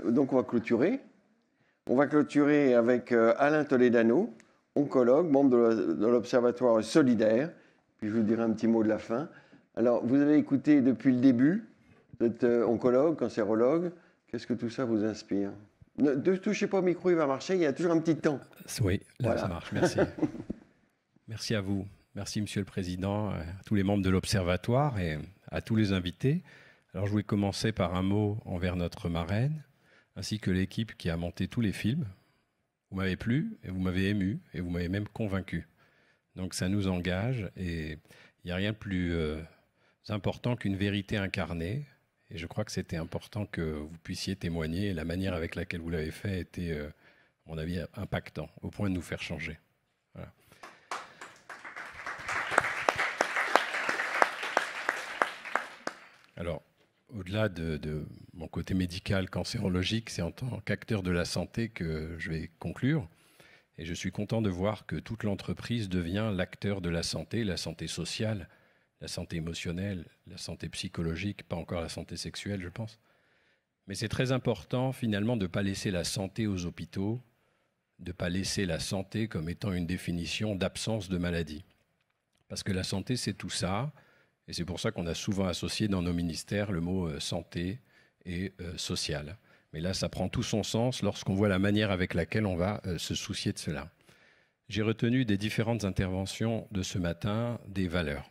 donc on va clôturer. On va clôturer avec Alain Toledano, oncologue, membre de l'Observatoire solidaire. Puis je vous dirai un petit mot de la fin. Alors, vous avez écouté depuis le début, vous êtes oncologue, cancérologue. Qu'est-ce que tout ça vous inspire? Ne touchez pas au micro, il va marcher, il y a toujours un petit temps. Oui, là Voilà. ça marche, merci. Merci à vous. Merci Monsieur le Président, à tous les membres de l'Observatoire et à tous les invités. Alors je voulais commencer par un mot envers notre marraine, ainsi que l'équipe qui a monté tous les films. Vous m'avez plu, et vous m'avez ému, et vous m'avez même convaincu. Donc ça nous engage, et il n'y a rien de plus important qu'une vérité incarnée. Et je crois que c'était important que vous puissiez témoigner, et la manière avec laquelle vous l'avez fait était, à mon avis, impactant, au point de nous faire changer. Voilà. Alors, au-delà de mon côté médical, cancérologique, c'est en tant qu'acteur de la santé que je vais conclure. Et je suis content de voir que toute l'entreprise devient l'acteur de la santé sociale, la santé émotionnelle, la santé psychologique, pas encore la santé sexuelle, je pense. Mais c'est très important, finalement, de ne pas laisser la santé aux hôpitaux, de ne pas laisser la santé comme étant une définition d'absence de maladie. Parce que la santé, c'est tout ça. Et c'est pour ça qu'on a souvent associé dans nos ministères le mot santé et social. Mais là, ça prend tout son sens lorsqu'on voit la manière avec laquelle on va se soucier de cela. J'ai retenu des différentes interventions de ce matin des valeurs.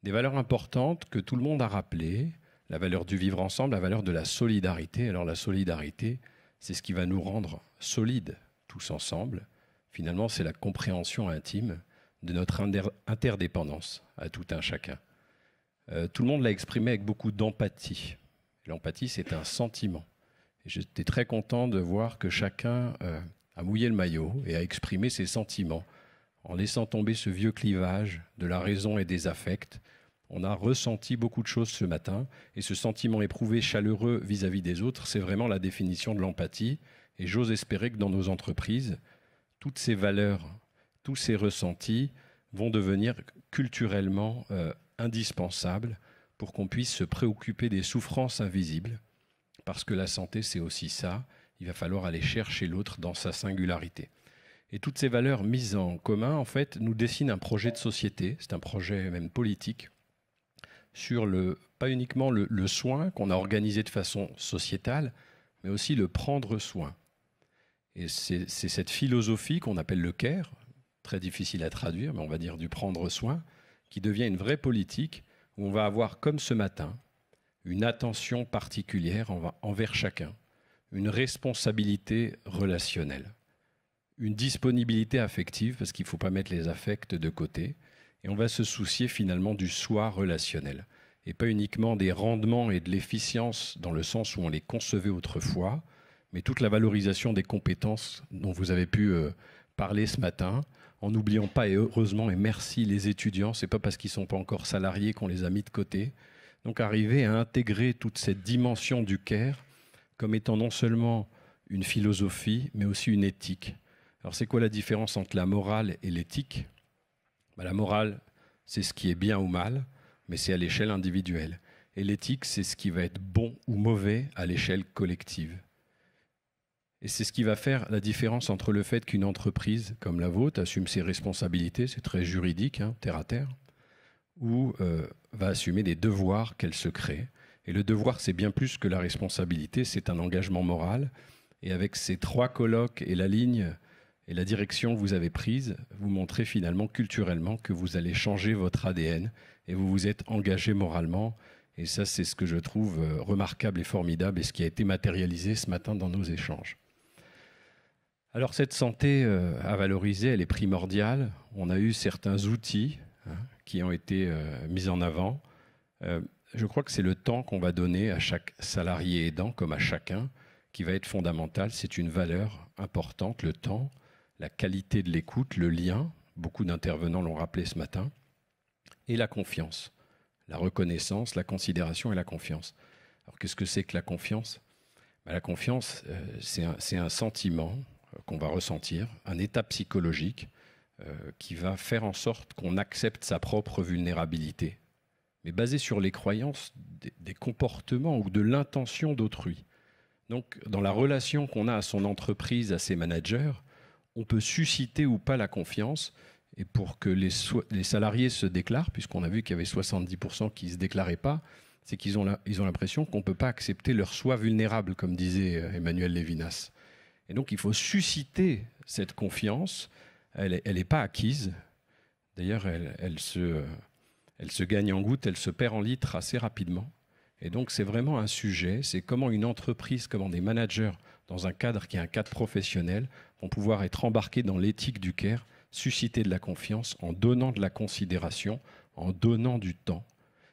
Des valeurs importantes que tout le monde a rappelées, la valeur du vivre ensemble, la valeur de la solidarité. Alors la solidarité, c'est ce qui va nous rendre solides tous ensemble. Finalement, c'est la compréhension intime de notre interdépendance à tout un chacun. Tout le monde l'a exprimé avec beaucoup d'empathie. L'empathie, c'est un sentiment. Et j'étais très content de voir que chacun a mouillé le maillot et a exprimé ses sentiments en laissant tomber ce vieux clivage de la raison et des affects. On a ressenti beaucoup de choses ce matin et ce sentiment éprouvé chaleureux vis-à-vis des autres, c'est vraiment la définition de l'empathie. Et j'ose espérer que dans nos entreprises, toutes ces valeurs, tous ces ressentis vont devenir culturellement indispensables pour qu'on puisse se préoccuper des souffrances invisibles. Parce que la santé, c'est aussi ça. Il va falloir aller chercher l'autre dans sa singularité. Et toutes ces valeurs mises en commun, en fait, nous dessinent un projet de société. C'est un projet même politique sur pas uniquement le soin qu'on a organisé de façon sociétale, mais aussi le prendre soin. Et c'est cette philosophie qu'on appelle le care, très difficile à traduire, mais on va dire du prendre soin, qui devient une vraie politique où on va avoir, comme ce matin, une attention particulière envers chacun, une responsabilité relationnelle, une disponibilité affective, parce qu'il ne faut pas mettre les affects de côté, et on va se soucier finalement du soi relationnel, et pas uniquement des rendements et de l'efficience dans le sens où on les concevait autrefois, mais toute la valorisation des compétences dont vous avez pu parler ce matin, en n'oubliant pas, et heureusement, et merci les étudiants, ce n'est pas parce qu'ils ne sont pas encore salariés qu'on les a mis de côté. Donc arriver à intégrer toute cette dimension du care comme étant non seulement une philosophie, mais aussi une éthique. Alors c'est quoi la différence entre la morale et l'éthique? La morale, c'est ce qui est bien ou mal, mais c'est à l'échelle individuelle. Et l'éthique, c'est ce qui va être bon ou mauvais à l'échelle collective. Et c'est ce qui va faire la différence entre le fait qu'une entreprise comme la vôtre assume ses responsabilités, c'est très juridique, terre à terre, ou va assumer des devoirs qu'elle se crée. Et le devoir, c'est bien plus que la responsabilité, c'est un engagement moral. Et avec ces 3 colloques et la ligne et la direction que vous avez prise, vous montrez finalement culturellement que vous allez changer votre ADN et vous vous êtes engagé moralement. Et ça, c'est ce que je trouve remarquable et formidable et ce qui a été matérialisé ce matin dans nos échanges. Alors cette santé à valoriser, elle est primordiale. On a eu certains outils qui ont été mis en avant. Je crois que c'est le temps qu'on va donner à chaque salarié aidant, comme à chacun, qui va être fondamental. C'est une valeur importante, le temps, la qualité de l'écoute, le lien. Beaucoup d'intervenants l'ont rappelé ce matin. Et la confiance, la reconnaissance, la considération et la confiance. Alors qu'est-ce que c'est que la confiance? La confiance, c'est un sentiment qu'on va ressentir, un état psychologique qui va faire en sorte qu'on accepte sa propre vulnérabilité, mais basé sur les croyances des comportements ou de l'intention d'autrui. Donc, dans la relation qu'on a à son entreprise, à ses managers, on peut susciter ou pas la confiance. Et pour que les salariés se déclarent, puisqu'on a vu qu'il y avait 70% qui ne se déclaraient pas, c'est qu'ils ont l'impression qu'on ne peut pas accepter leur soi vulnérable, comme disait Emmanuel Lévinas. Et donc, il faut susciter cette confiance. Elle n'est pas acquise. D'ailleurs, elle se gagne en gouttes, elle se perd en litres assez rapidement. Et donc, c'est vraiment un sujet. C'est comment une entreprise, comment des managers, dans un cadre qui est un cadre professionnel, vont pouvoir être embarqués dans l'éthique du CARE, susciter de la confiance en donnant de la considération, en donnant du temps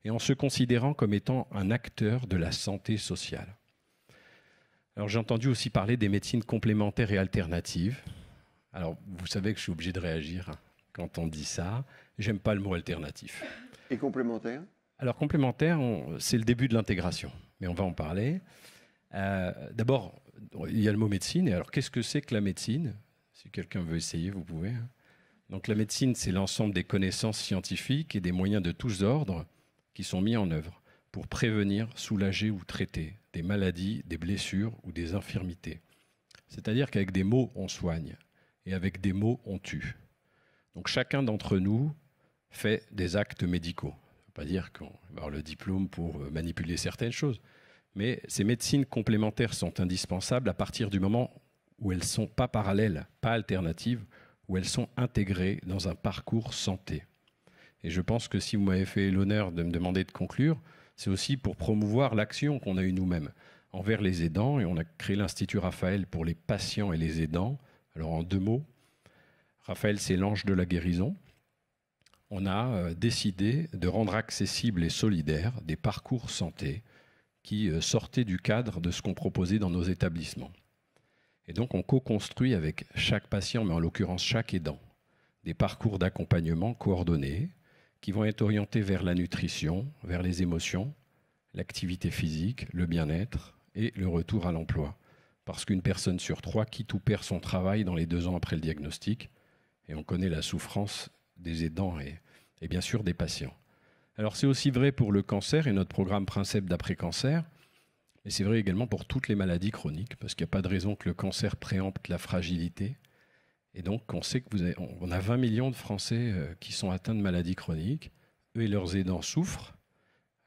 et en se considérant comme étant un acteur de la santé sociale. Alors j'ai entendu aussi parler des médecines complémentaires et alternatives. Alors vous savez que je suis obligé de réagir quand on dit ça. J'aime pas le mot alternatif. Et complémentaire ? Alors complémentaire, c'est le début de l'intégration, mais on va en parler. D'abord, il y a le mot médecine. Et alors qu'est-ce que c'est que la médecine ? Si quelqu'un veut essayer, vous pouvez. Donc la médecine, c'est l'ensemble des connaissances scientifiques et des moyens de tous ordres qui sont mis en œuvre pour prévenir, soulager ou traiter des maladies, des blessures ou des infirmités. C'est-à-dire qu'avec des mots, on soigne et avec des mots, on tue. Donc chacun d'entre nous fait des actes médicaux. Ça ne veut pas dire qu'on va avoir le diplôme pour manipuler certaines choses, mais ces médecines complémentaires sont indispensables à partir du moment où elles ne sont pas parallèles, pas alternatives, où elles sont intégrées dans un parcours santé. Et je pense que si vous m'avez fait l'honneur de me demander de conclure, c'est aussi pour promouvoir l'action qu'on a eue nous-mêmes envers les aidants. Et on a créé l'Institut Raphaël pour les patients et les aidants. Alors en 2 mots, Raphaël, c'est l'ange de la guérison. On a décidé de rendre accessibles et solidaires des parcours santé qui sortaient du cadre de ce qu'on proposait dans nos établissements. Et donc, on co-construit avec chaque patient, mais en l'occurrence chaque aidant, des parcours d'accompagnement coordonnés qui vont être orientés vers la nutrition, vers les émotions, l'activité physique, le bien-être et le retour à l'emploi. Parce qu'une personne sur 3 quitte ou perd son travail dans les 2 ans après le diagnostic. Et on connaît la souffrance des aidants et bien sûr des patients. Alors, c'est aussi vrai pour le cancer et notre programme Princeps d'après-cancer. Et c'est vrai également pour toutes les maladies chroniques, parce qu'il n'y a pas de raison que le cancer préempte la fragilité. Et donc, on sait qu'on a 20 millions de Français qui sont atteints de maladies chroniques. Eux et leurs aidants souffrent.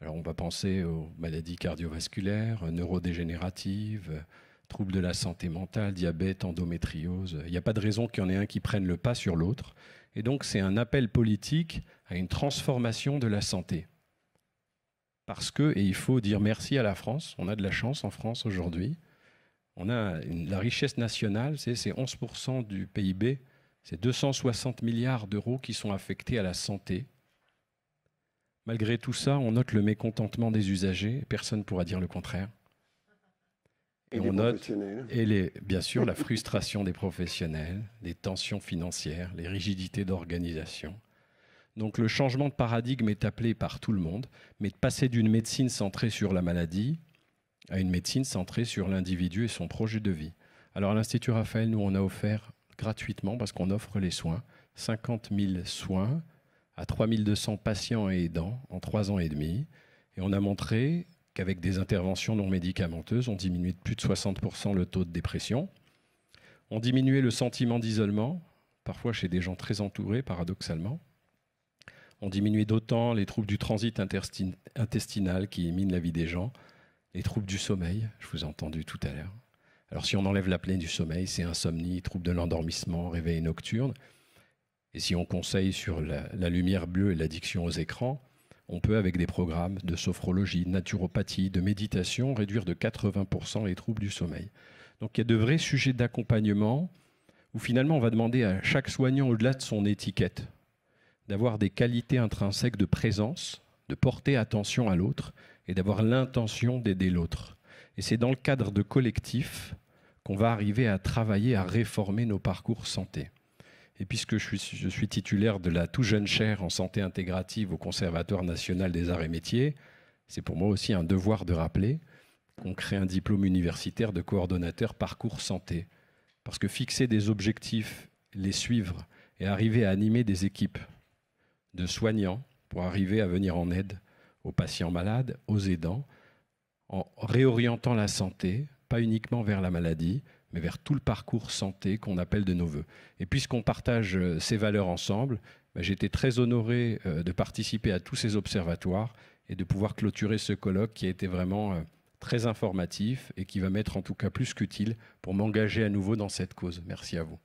Alors, on va penser aux maladies cardiovasculaires, neurodégénératives, troubles de la santé mentale, diabète, endométriose. Il n'y a pas de raison qu'il y en ait un qui prenne le pas sur l'autre. Et donc, c'est un appel politique à une transformation de la santé. Parce que, et il faut dire merci à la France, on a de la chance en France aujourd'hui, on a la richesse nationale, c'est 11% du PIB, c'est 260 milliards d'euros qui sont affectés à la santé. Malgré tout ça, on note le mécontentement des usagers, personne ne pourra dire le contraire. Et on note, bien sûr, la frustration des professionnels, les tensions financières, les rigidités d'organisation. Donc le changement de paradigme est appelé par tout le monde, mais de passer d'une médecine centrée sur la maladie à une médecine centrée sur l'individu et son projet de vie. Alors à l'Institut Raphaël, nous, on a offert gratuitement, parce qu'on offre les soins, 50 000 soins à 3 200 patients et aidants en 3 ans et demi. Et on a montré qu'avec des interventions non médicamenteuses, on diminuait de plus de 60% le taux de dépression. On diminuait le sentiment d'isolement, parfois chez des gens très entourés, paradoxalement. On diminuait d'autant les troubles du transit intestinal qui minent la vie des gens, les troubles du sommeil, je vous ai entendu tout à l'heure. Alors si on enlève l'apnée du sommeil, c'est insomnie, troubles de l'endormissement, réveil nocturne. Et si on conseille sur la lumière bleue et l'addiction aux écrans, on peut, avec des programmes de sophrologie, de naturopathie, de méditation, réduire de 80% les troubles du sommeil. Donc il y a de vrais sujets d'accompagnement où finalement on va demander à chaque soignant, au-delà de son étiquette, d'avoir des qualités intrinsèques de présence, de porter attention à l'autre et d'avoir l'intention d'aider l'autre. Et c'est dans le cadre de collectifs qu'on va arriver à travailler, à réformer nos parcours santé. Et puisque je suis titulaire de la tout jeune chaire en santé intégrative au Conservatoire national des arts et métiers, c'est pour moi aussi un devoir de rappeler qu'on crée un diplôme universitaire de coordonnateur parcours santé. Parce que fixer des objectifs, les suivre et arriver à animer des équipes de soignants pour arriver à venir en aide aux patients malades, aux aidants, en réorientant la santé, pas uniquement vers la maladie, mais vers tout le parcours santé qu'on appelle de nos voeux. Et puisqu'on partage ces valeurs ensemble, j'ai été très honoré de participer à tous ces observatoires et de pouvoir clôturer ce colloque qui a été vraiment très informatif et qui va m'être en tout cas plus qu'utile pour m'engager à nouveau dans cette cause. Merci à vous.